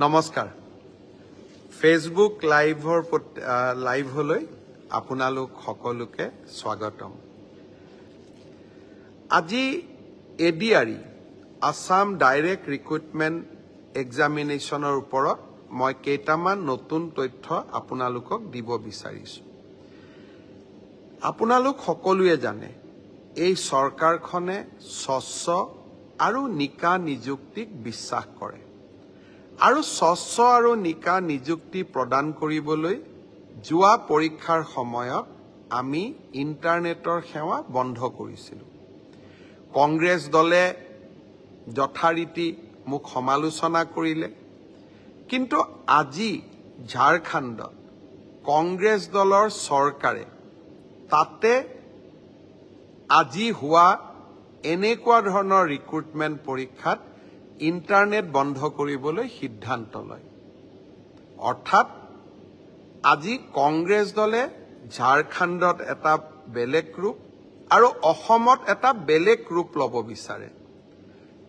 নমস্কাৰ ফেসবুক লাইভলৈ আপোনালোক সকলোকে স্বাগতম আজি এডিআৰই আসাম ডাইৰেক্ট ৰিক্ৰুটমেন্ট এক্সামিনেশনৰ ওপৰত মই কেইটামান নতুন তথ্য আপোনালোকক দিব বিচাৰিছো আপোনালোক সকলোৱে জানে এই চৰকাৰখনে স্বচ্ছ আৰু নিকা নিযুক্তিক বিশ্বাস কৰে আৰু স্বচ্ছ আৰু নিকা নিযুক্তি প্ৰদান কৰিবলৈ জুৱা পৰীক্ষাৰ সময়ত আমি ইন্টাৰনেটৰ সেৱা বন্ধ কৰিছিলো কংগ্ৰেছ দলে যথাৰীতি মোক সমালোচনা কৰিলে কিন্তু আজি ঝাৰখণ্ডত কংগ্ৰেছ দলৰ চৰকাৰে তাতে আজি হোৱা এনেকুৱা ধৰণৰ ৰিক্ৰুটমেন্ট পৰীক্ষাত ইন্টাৰনেট বন্ধ কৰিবলৈ সিদ্ধান্ত লয় অৰ্থাৎ আজি কংগ্ৰেছ দলে ঝাৰখণ্ডত এটা বেলেগ ৰূপ আৰু অসমত এটা বেলেগ ৰূপ ল'ব বিচাৰে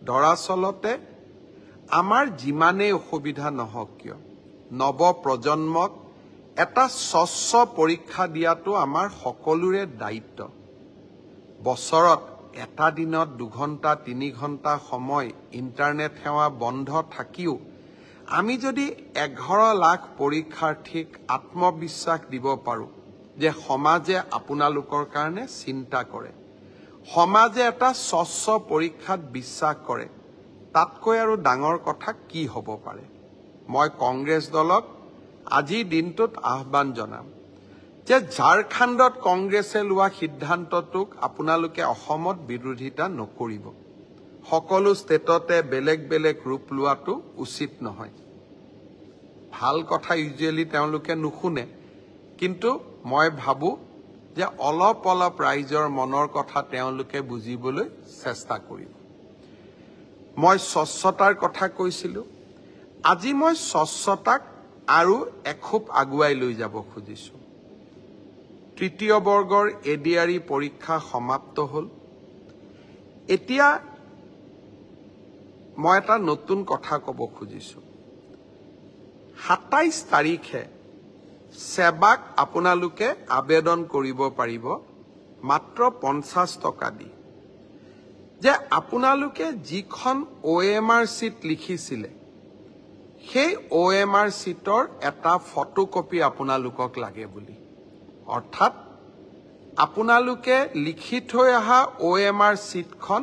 দৰাচলতে আমাৰ যিমানেই অসুবিধা নহওক কিয় নৱ প্ৰজন্মক এটা স্বচ্ছ পৰীক্ষা দিয়াটো আমাৰ সকলোৰে দায়িত্ব বছৰত এটা দিনত 2 ঘণ্টা 3 ঘণ্টা সময় ইন্টাৰনেট সেৱা বন্ধ থাকিও আমি যদি 11 লাখ পৰীক্ষাৰ্থীক আত্মবিশ্বাস দিব পাৰো যে সমাজে আপোনালোকৰ কাৰণে চিন্তা কৰে সমাজে এটা স্বচ্ছ পৰীক্ষাত বিশ্বাস কৰে তাতকৈ আৰু ডাঙৰ কথা কি হ'ব পাৰে মই কংগ্ৰেছ দলক আজি দিনটোত আহ্বান জনাম যে ঝাৰখণ্ডত কংগ্ৰেছে লোৱা সিদ্ধান্তটোক আপোনালোকে অসমত বিৰোধিতা নকৰিব সকলো ষ্টেটতে বেলেগ বেলেগ ৰূপ লোৱাটো উচিত নহয় ভাল কথা ইউজুৱেলি তেওঁলোকে নুশুনে কিন্তু মই ভাবো যে অলপ ৰাইজৰ মনৰ কথা তেওঁলোকে বুজিবলৈ চেষ্টা কৰিব মই স্বচ্ছতাৰ কথা কৈছিলো আজি মই স্বচ্ছতাক আৰু এখোপ আগুৱাই লৈ যাব খুজিছো তৃতীয় বৰ্গৰ এডিআৰই পৰীক্ষা সমাপ্ত হল এতিয়া মই এটা নতুন কথা ক'ব খুজিছো 27 তাৰিখে সেৱাক আপোনালোকে আবেদন কৰিব পাৰিব মাত্ৰ 50 টকা দি যে আপোনালোকে যিখন OMR শীট লিখিছিলে সেই OMR শীটৰ এটা ফটোকপি আপোনালোকক লাগে বুলি অৰ্থাৎ আপোনালোকে লিখি থৈ অহা OMR শীটখন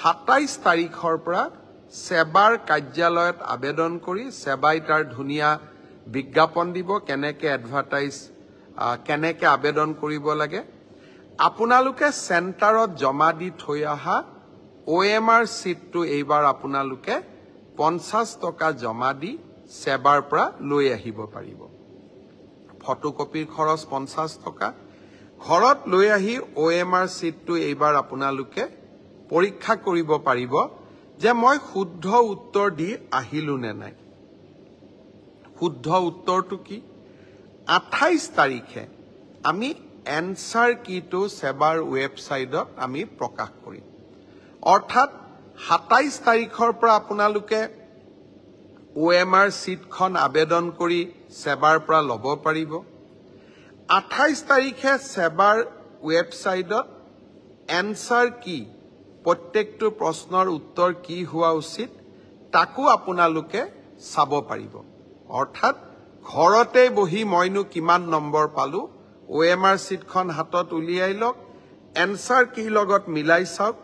27 তাৰিখৰ পৰা সেৱাৰ কাৰ্যালয়ত আবেদন কৰি সেৱাই তাৰ ধুনীয়া বিজ্ঞাপন দিব কেনেকে এডভাৰটাইজ কেনেকে আবেদন কৰিব লাগে আপোনালোকে চেণ্টাৰত জমা দি থৈ অহা OMR শীটটো এইবাৰ আপোনালোকে 50 টকা জমা দি সেৱাৰ পৰা লৈ আহিব পাৰিব ফটোকপিৰ খৰচ 50 টকা ঘৰত লৈ আহি OMR শীটটো এইবাৰ আপোনালোকে পৰীক্ষা কৰিব পাৰিব যে মই শুদ্ধ উত্তৰ দি আহিলো নে নাই শুদ্ধ উত্তৰটো কি 28 তাৰিখে আমি এনসাৰ কিটো সেৱাৰ ৱেবসাইটত আমি প্ৰকাশ কৰিম অৰ্থাৎ 27 তাৰিখৰ পৰা আপোনালোকে OMR শীটখন আবেদন কৰি সেৱাৰ পৰা ল'ব পাৰিব 28 তাৰিখে সেৱাৰ ৱেবসাইটত এনসাৰ কি প্ৰত্যেকটো প্ৰশ্নৰ উত্তৰ কি হোৱা উচিত তাকো আপোনালোকে চাব পাৰিব অৰ্থাৎ ঘৰতে বহি মইনো কিমান নম্বৰ পালো OMR শীটখন হাতত উলিয়াই লওক এনসাৰ কি লগত মিলাই চাওক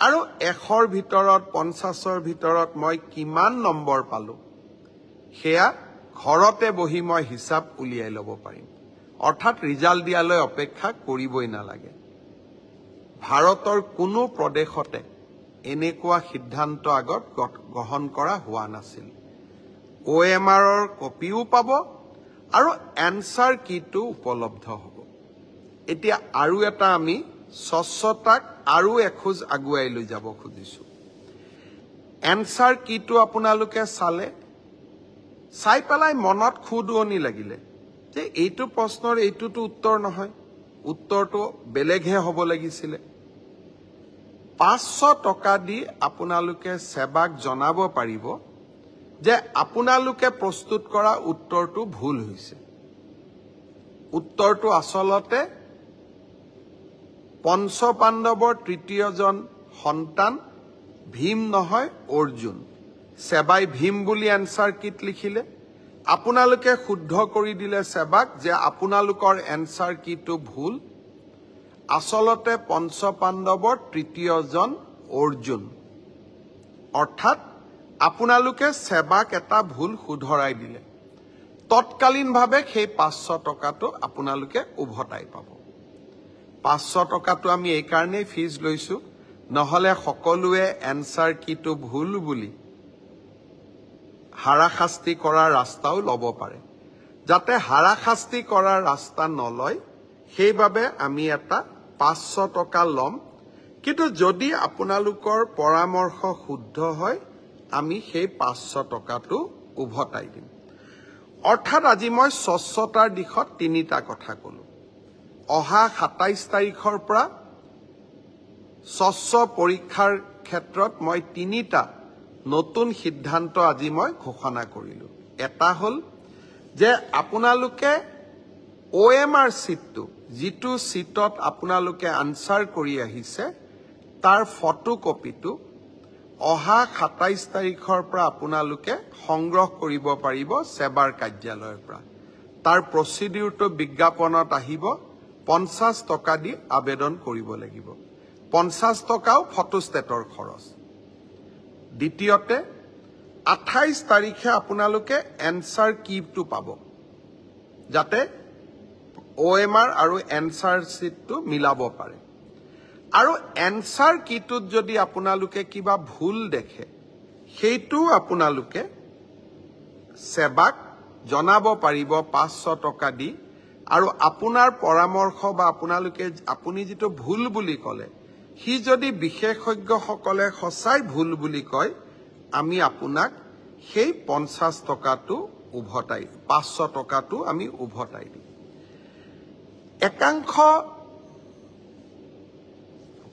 আৰু 100ৰ ভিতৰত 50ৰ ভিতৰত মই কিমান নম্বৰ পালো হেয়া ঘৰতে বহি মই হিচাপ উলিয়াই ল'ব পাৰিম অৰ্থাৎ ৰিজাল্ট দিয়ালৈ অপেক্ষা কৰিবই নালাগে ভাৰতৰ কোনো প্ৰদেশতে এনেকুৱা সিদ্ধান্ত আগত গ্ৰহণ কৰা হোৱা নাছিল OMRৰ কপিও পাব আৰু এনসাৰ কিটো উপলব্ধ হ'ব এতিয়া আৰু এটা আমি স্বচ্ছতাক আৰু এখোজ আগুৱাই লৈ যাব খুজিছো এনসাৰ কিটো আপোনালোকে চাই পেলাই মনত খুদুৱনি লাগিলে যে এইটো প্ৰশ্নৰ এইটোটো উত্তৰ নহয় উত্তৰটো বেলেগহে হ'ব লাগিছিলে 500 টকা দি আপোনালোকে সেৱাক জনাব পাৰিব যে আপোনালোকে প্ৰস্তুত কৰা উত্তৰটো ভুল হৈছে উত্তৰটো আসলতে পঞ্চপাণ্ডৱৰ তৃতীয়জন সন্তান ভীম নহয় অৰ্জুন সেবাই ভীম বুলি এনসাৰ কিট লিখিলে আপোনালোকে শুদ্ধ কৰি দিলে সেবাক যে আপোনালোকৰ এনসাৰ কিটো ভুল আসলতে পঞ্চপাণ্ডৱৰ তৃতীয়জন অৰ্জুন অৰ্থাৎ আপোনালোকে সেবাক এটা ভুল শুধৰাই দিলে তৎকালীনভাৱে সেই 500 টকাটো আপোনালোকে উভতাই পাব 500 টকাটো আমি এই কাৰণে ফিজ লৈছো নহলে সকলোৱে এনসাৰ কিটো ভুল বুলি হাৰাশাস্তি কৰাৰ ৰাস্তাও লব পাৰে যাতে হাৰাশাস্তি কৰাৰ ৰাস্তা নলয় সেইভাবে আমি এটা 500 টকা লম কিন্তু যদি আপোনালোকৰ পৰামৰ্শ শুদ্ধ হয় আমি সেই 500 টকাটো উভতাই দিম অৰ্থাৎ আজি মই স্বচ্ছতাৰ দিশত তিনিটা কথা কলো অহা 27 তাৰিখৰ পৰা স্বচ্ছ পৰীক্ষাৰ ক্ষেত্ৰত মই তিনিটা নতুন সিদ্ধান্ত আজি মই ঘোষণা কৰিলো এটা হল যে আপোনালোকে OMR সিটটো যিটো সিটত আপোনালোকে আনসাৰ কৰি আহিছে তাৰ ফটোকপিটো অহা 27 তাৰিখৰ পৰা আপোনালোকে সংগ্ৰহ কৰিব পাৰিব সেবাৰ কাৰ্যালয়ৰ পৰা তাৰ প্ৰসিডিউৰটো বিজ্ঞাপনত আহিব 50 টকা দি আবেদন কৰিব লাগিব 50 টকাও ফটোষ্টেটৰ খৰচ দ্বিতীয়তে 28 তাৰিখে আপোনালোকে এনসাৰ কিটো পাব যাতে OMR আৰু এনসাৰ সিটটো মিলাব পাৰে আৰু এনসাৰ কিটোত যদি আপোনালোকে কিবা ভুল দেখে সেইটো আপোনালোকে সেবাক জনাব পাৰিব 500 টকা দি আৰু আপোনাৰ পৰামৰ্শ বা আপুনি যেটো ভুল বুলি কলে হি যদি বিশেষজ্ঞসকলে সঁচাই ভুল বুলি কয় আমি আপোনাক সেই 50 টকাটো উভতাই 500 টকাটো আমি উভতাই দিম একাংশ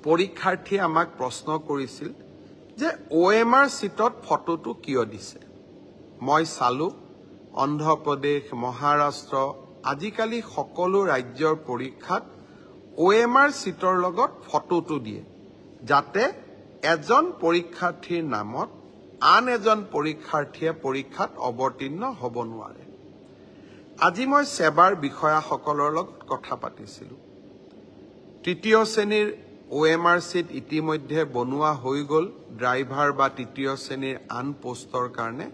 পৰীক্ষাৰ্থী আমাক প্ৰশ্ন কৰিছিল যে OMR সিটত ফটোটো কিয় দিছে মই চালু অন্ধ্ৰপ্ৰদেশ মহাৰাষ্ট্ৰ আজিকালি সকলো ৰাজ্যৰ পৰীক্ষাত OMR সিটৰ লগত ফটোটো দিয়ে যাতে এজন পৰীক্ষাৰ্থীৰ নামত আন এজন পৰীক্ষাৰ্থীয়ে পৰীক্ষাত অৱতীৰ্ণ হ'ব নোৱাৰে আজি মই সেবাৰ বিষয়াসকলৰ লগত কথা পাতিছিলো তৃতীয় শ্ৰেণীৰ OMR সিট ইতিমধ্যে বনোৱা হৈ গল ড্ৰাইভাৰ বা তৃতীয় শ্ৰেণীৰ আন পোষ্টৰ কাৰণে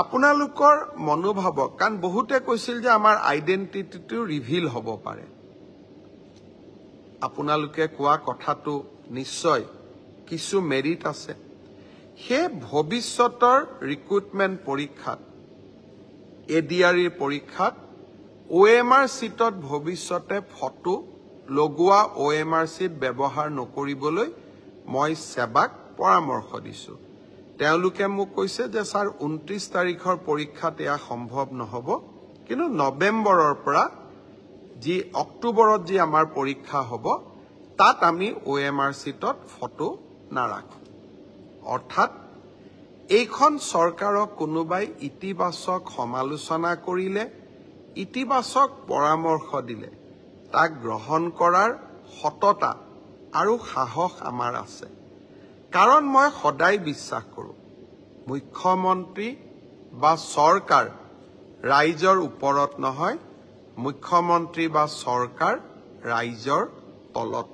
আপোনালোকৰ মনোভাৱক কাৰণ বহুতে কৈছিল যে আমাৰ আইডেন্টিটিটো ৰিভিল হ'ব পাৰে আপোনালোকে কোৱা কথাটো নিশ্চয় কিছু মেৰিট আছে হে ভৱিষ্যতৰ ৰিক্ৰুটমেন্ট পৰীক্ষাত এডিআৰইৰ পৰীক্ষাত OMR সিটত ভৱিষ্যতে ফটো লগোৱা OMR সিট ব্যৱহাৰ নকৰিবলৈ মই সেবাক পৰামৰ্শ দিছো তেওঁলোকে মোক কৈছে যে স্যাৰ 29 তাৰিখৰ পৰীক্ষাত এয়া সম্ভৱ নহব কিন্তু নৱেম্বৰৰ পৰা যি অক্টোবৰত যি আমাৰ পৰীক্ষা হ'ব তাত আমি OMR সিটত ফটো নাৰাখো অৰ্থাৎ এইখন চৰকাৰক কোনোবাই ইতিবাচক সমালোচনা কৰিলে ইতিবাচক পৰামৰ্শ দিলে তাক গ্ৰহণ কৰাৰ সততা আৰু সাহস আমাৰ আছে কাৰণ মই সদায় বিশ্বাস কৰো মুখ্যমন্ত্ৰী বা চৰকাৰ ৰাইজৰ ওপৰত নহয় মুখ্যমন্ত্ৰী বা চৰকাৰ ৰাইজৰ তলত